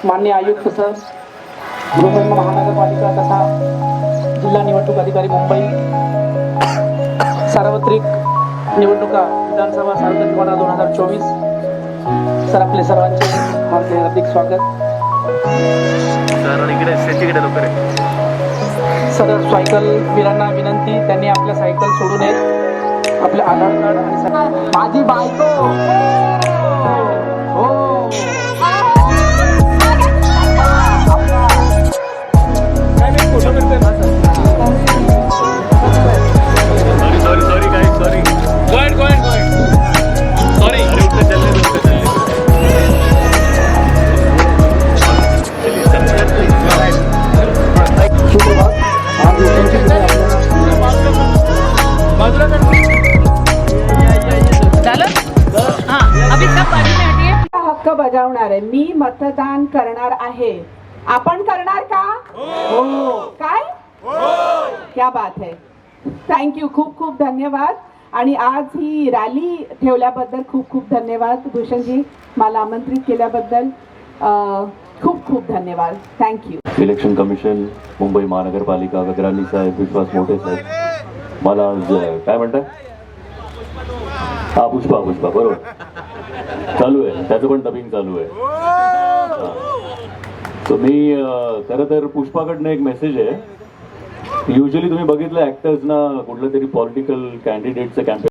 माननीय आयुक्त सर, गृहनिर्माण महानगरपालिका तथा जिल्हा निवडणूक अधिकारी मुंबई, सार्वत्रिक निवडणुका विधानसभा सार्वत्रिक निवडणुका 2024 सर, आपले सर्वांचे हार्दिक स्वागत सर. सायकल वीरांना विनंती, त्यांनी आपल्या सायकल सोडू नये. आपले आधार कार्ड आणि माझी बायको हो हक्क बजावणार आहे. मी मतदान करणार आहे. आपण करणार का? हो. काय? क्या बात है. थँक्यू. खूप खूप धन्यवाद. आणि आज ही रॅली ठेवल्याबद्दल खूप खूप धन्यवाद भूषणजी. मला आमंत्रित केल्याबद्दल खूप खूप धन्यवाद. थँक्यू. इलेक्शन कमिशन, मुंबई महानगरपालिका, अग्रणी साहेब, विश्वास मोठे साहेब, मला आज काय म्हणताय? हा, पुष्पा बरोबर चालू आहे, त्याचं पण डबिंग चालू आहे. सो मी खरं तर पुष्पाकडनं एक मेसेज आहे. युजली तुम्ही बघितलं ऍक्टर्सना कुठलं तरी पॉलिटिकल कॅन्डिडेटचं कॅम्पेन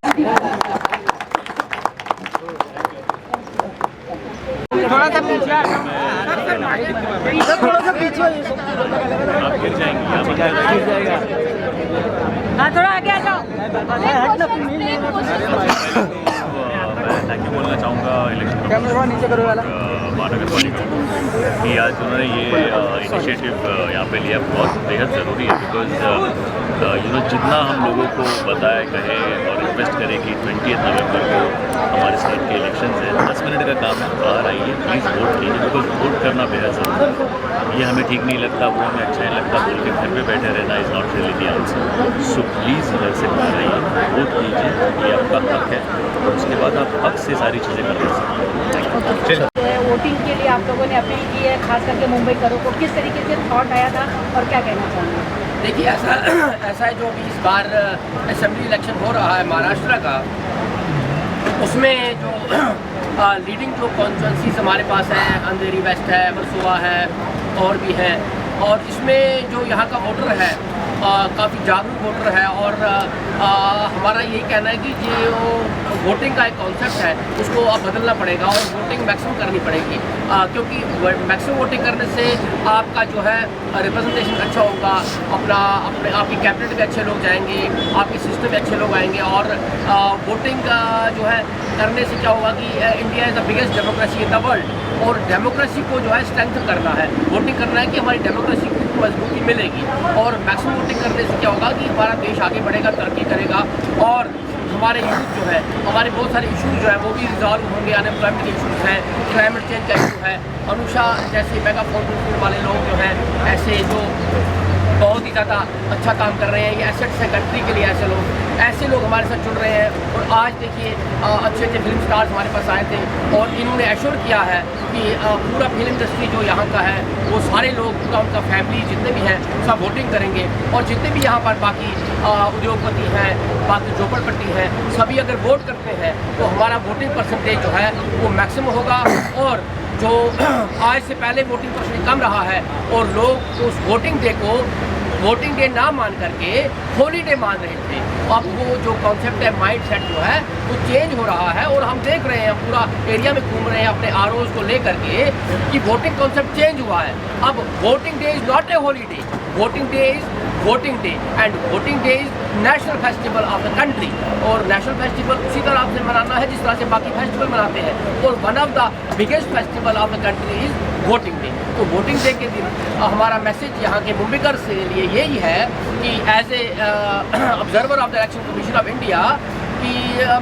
थोड़ा आगे आ जाओ. थैंक यू बोलना चाहूँगा इलेक्शन महानगरपालिका कि आज उन्होंने ये इनिशिएटिव यहाँ पे लिया, बहुत बेहद ज़रूरी है. बिकॉज जितना हम लोगों को बताएं, कहें और रिक्वेस्ट करें कि 20 नवंबर को हमारे स्टेट के इलेक्शन है, 10 मिनट का काम है, बाहर आइए, प्लीज़ वोट कीजिए. बिकॉज वोट करना बेहद ज़रूरी है. ये हमें ठीक नहीं लगता, वो हमें अच्छा नहीं लगता बोल के घर पे बैठे रहना is not really the answer. So please घर से बाहर आइए, वोट कीजिए, ये आपका हक है. और उसके बाद आप हक से सारी चीज़ें कर सकते हैं. वोटिंग के लिए आप लोगों ने अपील की है, खास करके मुंबई करो को, किस तरीके से थॉट आया था और क्या कहना चाहेंगे? देखिए, ऐसा है जो अभी इस बार असेंबली इलेक्शन हो रहा है महाराष्ट्र का, उसमें जो लीडिंग जो कॉन्स्टिट्यूंसीज हमारे पास है, अंधेरी वेस्ट है, वर्सोवा है और भी है. और इसमें जो यहाँ का वोटर है काफ़ी जागरूक वोटर है. और हमारा यही कहना है कि ये वोटिंग का एक कॉन्सेप्ट है, उसको अब बदलना पड़ेगा और वोटिंग मैक्सिमम करनी पड़ेगी. क्योंकि मैक्सिमम वोटिंग करने से आपका जो है रिप्रेजेंटेशन अच्छा होगा, आपकी कैबिनेट में अच्छे लोग जाएंगे, आपके सिस्टम में अच्छे लोग आएंगे. और वोटिंग का जो है करने से क्या होगा कि India is the biggest democracy in the world. और डेमोक्रेसी को जो है स्ट्रेंथ करना है, वोटिंग करना है कि हमारी डेमोक्रेसी को मजबूती मिलेगी. और मैक्सिमम वोटिंग करने से क्या होगा कि हमारा देश आगे बढ़ेगा, तरक्की करेगा. और हमारे यूथ जो है, हमारे बहुत सारे इशूज़ जो है वो भी रिजॉल्व होंगे. अनएम्प्लॉयमेंट के इशूज़ हैं, क्लाइमेट चेंज का इशू है. अनुषा जैसे मेगा फोन वाले लोग जो हैं, ऐसे जो बहुत ही ज़्यादा अच्छा काम कर रहे हैं, ये एसेट्स है कंट्री के लिए. ऐसे लोग हमारे साथ जुड़ रहे हैं. और आज देखिए अच्छे अच्छे फिल्म स्टार्स हमारे पास आए थे और इन्होंने एश्योर किया है कि पूरा फिल्म इंडस्ट्री जो यहाँ का है वो सारे लोग, पूरा उनका फैमिली जितने भी हैं सब वोटिंग करेंगे. और जितने भी यहाँ पर बाकी उद्योगपति हैं, बाकी झोपड़पट्टी हैं, सभी अगर वोट करते हैं तो हमारा वोटिंग परसेंटेज जो है वो मैक्सिमम होगा. और जो आज से पहले वोटिंग परसेंटेज कम रहा है और लोग उस वोटिंग डे को वोटिंग डे ना मान करके हॉलीडे मान रहे थे, अब वो जो कॉन्सेप्ट है, माइंड सेट जो है वो चेंज हो रहा है. और हम देख रहे हैं, पूरा एरिया में घूम रहे हैं अपने आरओज को लेकर के कि वोटिंग कॉन्सेप्ट चेंज हुआ है. अब voting day is not a holiday, voting day is voting day. And voting day is national festival of the country. और नेशनल फेस्टिवल उसी तरह से मनाना है जिस तरह से बाकी फेस्टिवल मनाते हैं. और one of the biggest festival of the country is voting day. तो वोटिंग डे के दिन हमारा मैसेज यहाँ के मुंबईकर से लिए यही है कि as a observer of the election Commission of India कि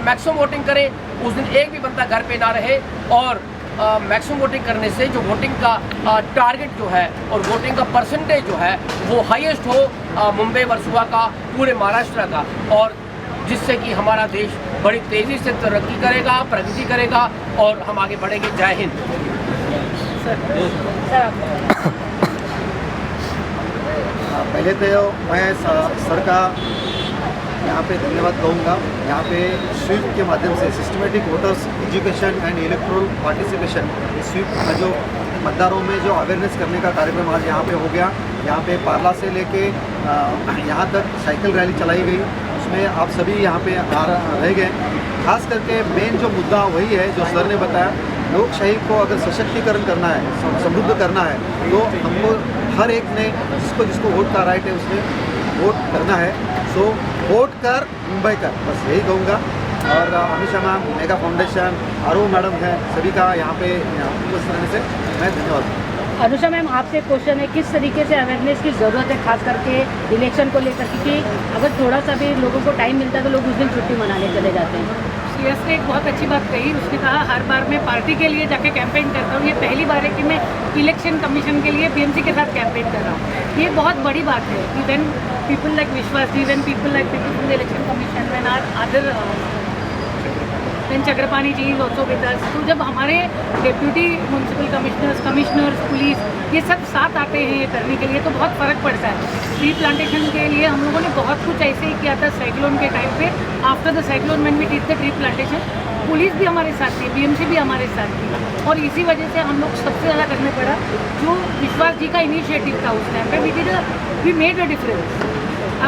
मैक्सिमम वोटिंग करें. उस दिन एक भी बंदा घर पे ना रहे. और मैक्सिमम वोटिंग करने से जो वोटिंग का टारगेट जो है और वोटिंग का परसेंटेज जो है वो हाईएस्ट हो मुंबई वर्सोवा का, पूरे महाराष्ट्र का. और जिससे कि हमारा देश बड़ी तेज़ी से तरक्की करेगा, प्रगति करेगा और हम आगे बढ़ेंगे। जय हिंद। सर आप पहले तो मैं सर का यहाँ पे धन्यवाद कहूँगा। यहाँ पे स्वीप के माध्यम से systematic voters education and electoral participation, SVEEP का जो मतदारों में जो अवेयरनेस करने का कार्यक्रम आज यहाँ पे हो गया। यहाँ पे पार्ला से लेके यहाँ तक साइकिल रैली चलाई गई, उसमें आप सभी यहाँ पे रह गए। खास करके मेन जो मुद्दा वही है जो सर ने बताया, लोकशाही को अगर सशक्तिकरण करना है, समृद्ध करना है, तो हमको हर एक ने जिसको वोट का राइट है उसने वोट करना है। सो वोट कर मुंबई कर, बस यही कहूँगा। और अमीषा मैम, मेगा फाउंडेशन, आरो मैडम है, सभी का यहाँ पे उपस्थित रहने से मैं धन्यवाद। अनुषा मैम, आपसे क्वेश्चन है, किस तरीके से अवेयरनेस की ज़रूरत है खास करके इलेक्शन को लेकर, क्योंकि अगर थोड़ा सा भी लोगों को टाइम मिलता है तो लोग उस दिन छुट्टी मनाने चले जाते हैं। सीएस ने एक बहुत अच्छी बात कही। उसने कहा हर बार मैं पार्टी के लिए जाके कैंपेन करता हूँ, ये पहली बार है कि मैं इलेक्शन कमीशन के लिए बीएमसी के साथ कैंपेन कर रहा हूँ। ये बहुत बड़ी बात है कि when people like Vishwas ji, when people like people from the election commission, when other when Chakrapani ji is also with us, तो जब हमारे डेप्यूटी म्यूनसिपल कमिश्नर्स, पुलिस, ये सब साथ आते हैं ये करने के लिए, तो बहुत फ़र्क पड़ता है। ट्री प्लांटेशन के लिए हम लोगों ने बहुत कुछ ऐसे ही किया था साइक्लोन के टाइम पे। After the cyclone when we did the tree plantation, police भी हमारे साथ थी, बीएमसी भी हमारे साथ थी, और इसी वजह से हम लोग सबसे ज़्यादा करने पड़ा जो विश्वास जी का इनिशिएटिव था उस टाइम पे। We made a difference.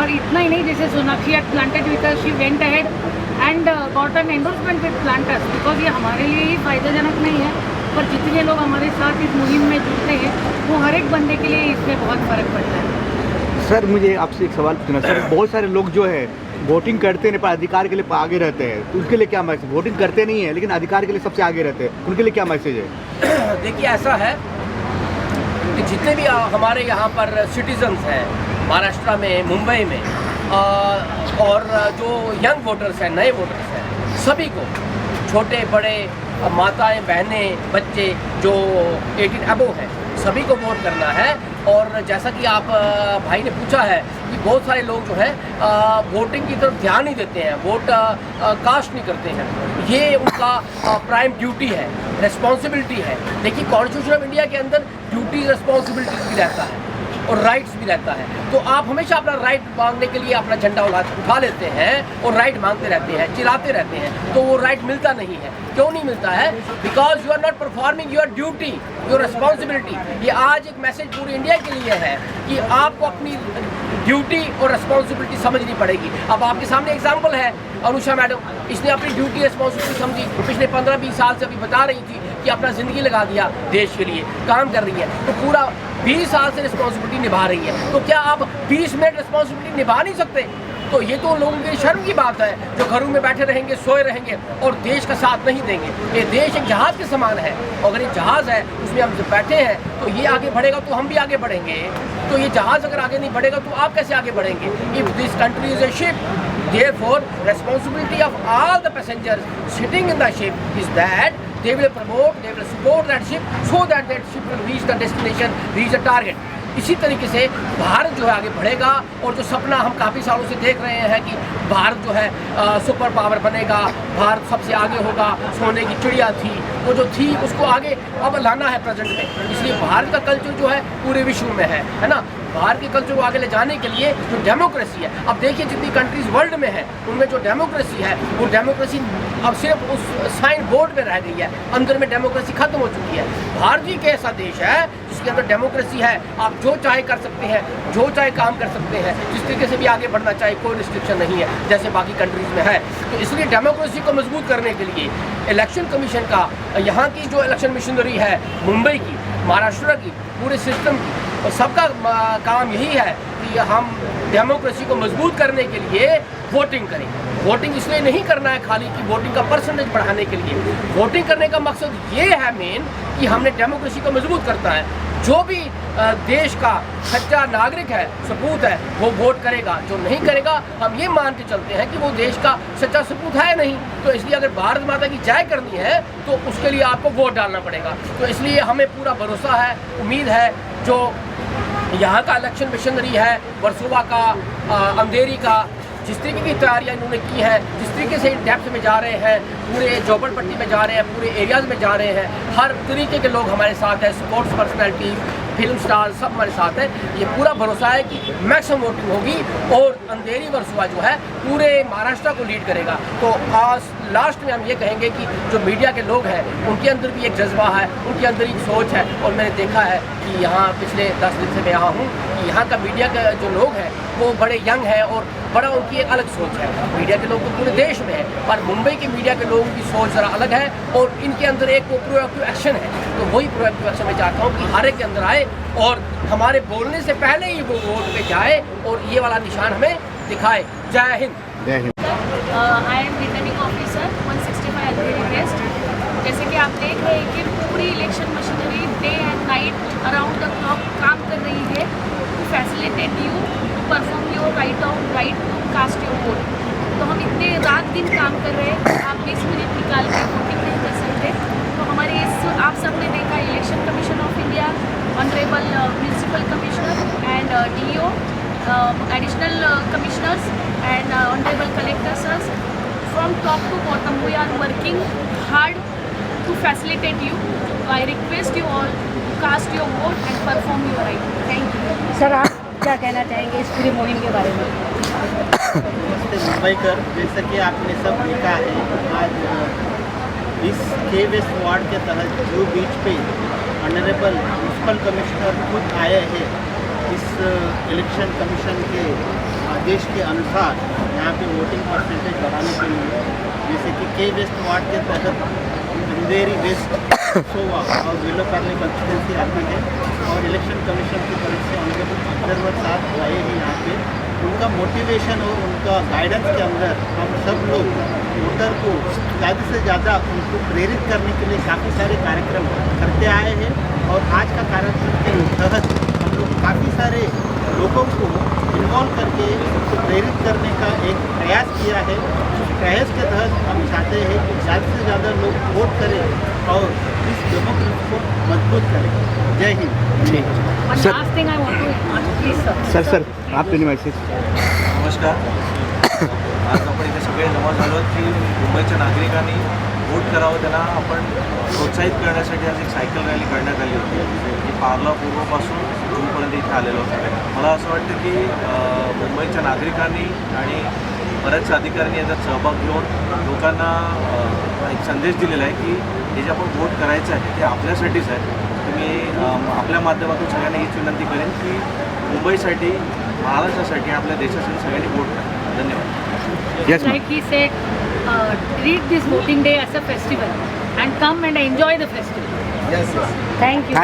और इतना ही नहीं, जैसे Sonakshi had planted with us, she went ahead and got an endorsement with planters, because ये हमारे लिए ही फायदेजनक नहीं है, पर जितने लोग हमारे साथ इस मुहिम में जुड़ते हैं वो हर एक बंदे के लिए इसमें बहुत फ़र्क पड़ता है। सर, मुझे आपसे एक सवाल पूछना। सर, बहुत सारे लोग जो है वोटिंग करते हैं पर अधिकार के लिए आगे रहते हैं, तो उनके लिए क्या मैसेज? वोटिंग करते नहीं है लेकिन अधिकार के लिए सबसे आगे रहते हैं, उनके लिए क्या मैसेज है? देखिए, ऐसा है कि जितने भी हमारे यहाँ पर सिटीजन्स हैं महाराष्ट्र में, मुंबई में, और जो यंग वोटर्स हैं, नए वोटर्स हैं, सभी को, छोटे बड़े, माताएं, बहनें, बच्चे जो 18 अबव हैं, सभी को वोट करना है। और जैसा कि आप भाई ने पूछा है कि बहुत सारे लोग जो है वोटिंग की तरफ ध्यान नहीं देते हैं, वोट कास्ट नहीं करते हैं, ये उनका प्राइम ड्यूटी है, रिस्पॉन्सिबिलिटी है। देखिए, कॉन्स्टिट्यूशन ऑफ इंडिया के अंदर ड्यूटी, रिस्पॉन्सिबिलिटीज भी रहता है और राइट्स भी रहता है। तो आप हमेशा अपना राइट मांगने के लिए अपना झंडा उठा लेते हैं और राइट मांगते रहते हैं, चिल्लाते रहते हैं, तो वो राइट मिलता नहीं है। क्यों नहीं मिलता है? Because you are not performing your duty, your responsibility. ये आज एक मैसेज पूरी इंडिया के लिए है कि आपको अपनी ड्यूटी और रिस्पॉन्सिबिलिटी समझनी पड़ेगी। अब आपके सामने एग्जाम्पल है अनुषा मैडम, इसने अपनी ड्यूटी रिस्पॉन्सिबिलिटी समझी, पिछले 15-20 साल से अभी बता रही थी कि अपना ज़िंदगी लगा दिया देश के लिए, काम कर रही है, तो पूरा 20 साल से रिस्पॉन्सिबिलिटी निभा रही है। तो क्या आप 20 मिनट रिस्पॉन्सिबिलिटी निभा नहीं सकते? तो ये तो लोगों की शर्म की बात है जो घरों में बैठे रहेंगे, सोए रहेंगे और देश का साथ नहीं देंगे। ये देश एक जहाज़ के समान है, अगर ये जहाज़ है उसमें हम जब बैठे हैं तो ये आगे बढ़ेगा तो हम भी आगे बढ़ेंगे। तो ये जहाज़ अगर आगे नहीं बढ़ेगा तो आप कैसे आगे बढ़ेंगे? If this country is a ship, therefore responsibility of all the passengers sitting in the ship is that they will promote, they will support that ship so that that ship will reach the destination, reach the target. इसी तरीके से भारत जो है आगे बढ़ेगा और जो सपना हम काफ़ी सालों से देख रहे हैं कि भारत जो है सुपर पावर बनेगा, भारत सबसे आगे होगा, सोने की चिड़िया थी, वो जो थी उसको आगे अब लाना है प्रेजेंट में। इसलिए भारत का कल्चर जो है पूरे विश्व में है ना। भारत के कल्चर को आगे ले जाने के लिए जो डेमोक्रेसी है, अब देखिए जितनी कंट्रीज वर्ल्ड में है उनमें जो डेमोक्रेसी है वो डेमोक्रेसी अब सिर्फ उस साइन बोर्ड में रह गई है, अंदर में डेमोक्रेसी खत्म हो चुकी है। भारत ही एक ऐसा देश है जिसके अंदर डेमोक्रेसी है, आप जो चाहे कर सकते हैं, जो चाहे काम कर सकते हैं, जिस तरीके से भी आगे बढ़ना चाहे, कोई रिस्ट्रिक्शन नहीं है जैसे बाकी कंट्रीज़ में है। तो इसलिए डेमोक्रेसी को मजबूत करने के लिए इलेक्शन कमीशन का, यहाँ की जो इलेक्शन मशीनरी है मुंबई की, महाराष्ट्र की, पूरे सिस्टम की, और सबका काम यही है कि हम डेमोक्रेसी को मजबूत करने के लिए वोटिंग करें। वोटिंग इसलिए नहीं करना है खाली कि वोटिंग का परसेंटेज बढ़ाने के लिए, वोटिंग करने का मकसद ये है मेन कि हमने डेमोक्रेसी को मजबूत करता है। जो भी देश का सच्चा नागरिक है, सपूत है, वो वोट करेगा, जो नहीं करेगा हम ये मान के चलते हैं कि वो देश का सच्चा सपूत है नहीं। तो इसलिए अगर भारत माता की जय करनी है तो उसके लिए आपको वोट डालना पड़ेगा। तो इसलिए हमें पूरा भरोसा है, उम्मीद है, जो यहाँ का इलेक्शन मशीनरी है, वर्सोवा का, अंधेरी का, जिस तरीके की तैयारियां इन्होंने की है, जिस तरीके से डेप्थ में जा रहे हैं, पूरे झोपड़पट्टी में जा रहे हैं, पूरे एरियाज में जा रहे हैं, हर तरीके के लोग हमारे साथ हैं, स्पोर्ट्स पर्सनैलिटी, फिल्म स्टार सब हमारे साथ हैं। ये पूरा भरोसा है कि मैक्सिमम वोटिंग होगी और अंधेरी वर्सुआ जो है पूरे महाराष्ट्र को लीड करेगा। तो आज लास्ट में हम ये कहेंगे कि जो मीडिया के लोग हैं उनके अंदर भी एक जज्बा है, उनके अंदर एक सोच है। और मैंने देखा है कि यहाँ पिछले 10 दिन से मैं यहाँ हूँ कि यहाँ का मीडिया का जो लोग हैं वो बड़े यंग हैं और बड़ा उनकी एक अलग सोच है। मीडिया के लोग तो पूरे देश में है, पर मुंबई के मीडिया के लोगों की सोच ज़रा अलग है और इनके अंदर एक वो प्रोएक्टिव एक्शन है। तो वही प्रोएक्टिव एक्शन मैं चाहता हूँ कि हर एक के अंदर आए और हमारे बोलने से पहले ही वो वोट पे जाए और ये वाला निशान हमें दिखाए। जय हिंद। जय हिंद। I am returning officer 165 Andheri west. जैसे कि आप देख रहे हैं कि पूरी election machinery day and night around the clock काम कर रही है to facilitate you to perform your right to cast your vote. तो हम इतने रात दिन काम कर रहे हैं, आप 20 मिनट निकाल के वोटिंग नहीं कर सकते। तो हमारे इस आप सबने देखा election Commission of India, honourable municipal commissioner and DO, additional commissioners and honourable collector sir, from top to bottom we are working hard to facilitate you. I request you all to cast your vote and perform your right. Thank you. Sir आप क्या कहना चाहेंगे इस पूरी मुहिम के बारे में? नमस्ते मुंबईकर, जैसा कि आपने सब देखा है, आज इस के वेस्ट वार्ड के तहत जो बीच पे ऑनरेबल म्यूनसिपल कमिश्नर खुद आए हैं इस इलेक्शन कमीशन के आदेश के अनुसार यहाँ पे वोटिंग परसेंटेज बढ़ाने के लिए, जैसे कि के वेस्ट वार्ड के तहत अंधेरी वेस्ट, सोवा और वेलोपाली कंस्टिट्यूंसी आती है और इलेक्शन कमीशन की तरफ से ऑनरेबल ऑब्जर्वर साहब आए हैं यहाँ पे। उनका मोटिवेशन और उनका गाइडेंस के अंदर हम सब लोग वोटर को ज़्यादा से ज़्यादा उनको प्रेरित करने के लिए काफ़ी सारे कार्यक्रम करते आए हैं और आज का कार्यक्रम के तहत हम लोग काफ़ी सारे लोगों को इन्वॉल्व करके उनको प्रेरित करने का एक प्रयास किया है। उस प्रयास के तहत हम चाहते हैं कि ज़्यादा से ज़्यादा लोग वोट करें और इस डेमोक्रेसी को मजबूत करें। जय Hind. One last thing I want to ask, please sir. Sir आपने मेसेज. नमस्कार. आज आपण इथे सगळे जमा झालो की मुंबईच्या नागरिकांनी वोट करावं, त्यांना आपण प्रोत्साहित करण्यासाठी आज एक सायकल रॅली काढण्यात आली होती की पार्ला पूर्वपासून जूनपर्यंत इथे आलेलो होतो. मला असं वाटतं की मुंबईच्या नागरिकांनी आणि बऱ्याचशा अधिकाऱ्यांनी याच्यात सहभाग घेऊन लोकांना एक संदेश दिलेला आहे की हे जे आपण वोट करायचं आहे ते आपल्यासाठीच आहे. तुम्ही आपल्या माध्यमातून सगळ्यांना हीच विनंती करेन की मुंबईसाठी, महाराष्ट्रासाठी, आपल्या देशासाठी सगळ्यांनी वोट करा. धन्यवाद. Yes, ma'am. Like he said, treat this voting day as a festival and come and enjoy the festival. Yes, yes. Thank you.